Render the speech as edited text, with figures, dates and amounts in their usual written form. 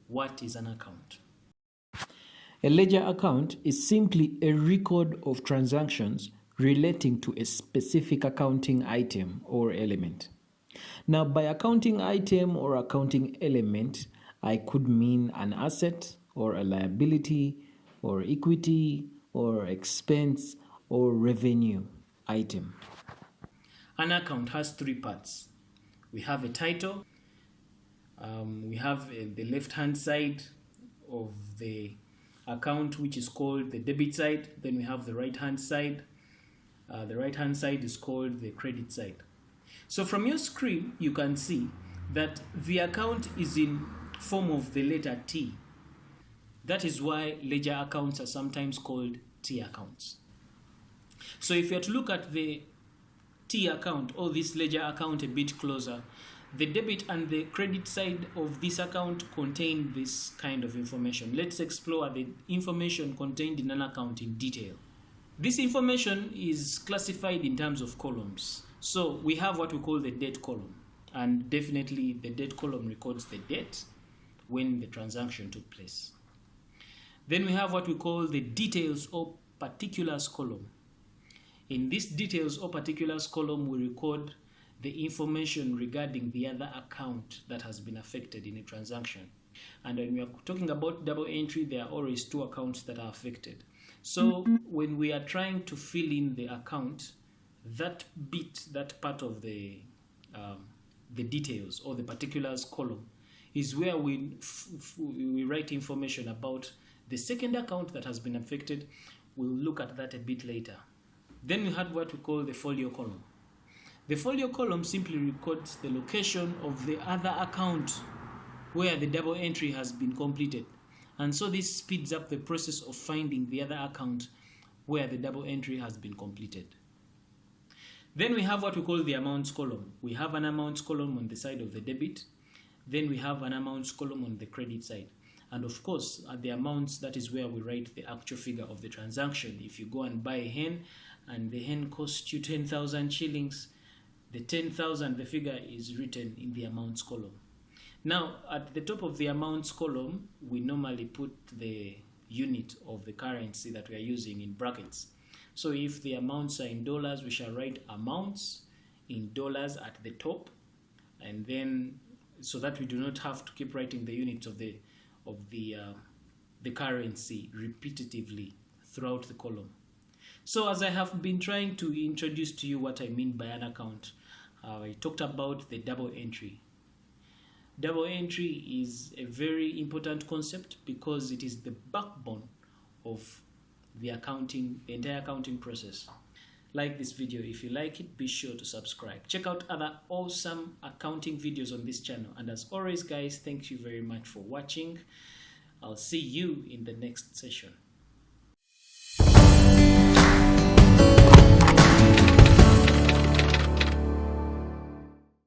What is an account? A ledger account is simply a record of transactions relating to a specific accounting item or element. Now, by accounting item or accounting element, I could mean an asset or a liability or equity or expense or revenue item. An account has three parts. We have a title, we have the left-hand side of the account, which is called the debit side. Then we have the right-hand side. The right-hand side is called the credit side. So from your screen, you can see that the account is in form of the letter T. That is why ledger accounts are sometimes called T accounts. So if you are to look at the T account or this ledger account a bit closer, the debit and the credit side of this account contain this kind of information. Let's explore the information contained in an account in detail. This information is classified in terms of columns. So we have what we call the date column, and definitely the date column records the date when the transaction took place. Then we have what we call the details or particulars column. In this details or particulars column, we record the information regarding the other account that has been affected in a transaction. And when we are talking about double entry, there are always two accounts that are affected. So when we are trying to fill in the account, that bit, that part of the details or the particulars column is where we write information about the second account that has been affected. We'll look at that a bit later. Then we had what we call the folio column. The folio column simply records the location of the other account where the double entry has been completed. And so this speeds up the process of finding the other account where the double entry has been completed. Then we have what we call the amounts column. We have an amounts column on the side of the debit. Then we have an amounts column on the credit side. And of course, at the amounts, that is where we write the actual figure of the transaction. If you go and buy a hen and the hen costs you 10,000 shillings, the 10,000, the figure is written in the amounts column. Now, at the top of the amounts column, we normally put the unit of the currency that we are using in brackets. So if the amounts are in dollars, we shall write amounts in dollars at the top, and then so that we do not have to keep writing the units of the currency repetitively throughout the column. So as I have been trying to introduce to you what I mean by an account, I talked about the double entry. Double entry is a very important concept because it is the backbone of the entire accounting process. Like this video. If you like it, be sure to subscribe. Check out other awesome accounting videos on this channel. And as always, guys, thank you very much for watching. I'll see you in the next session.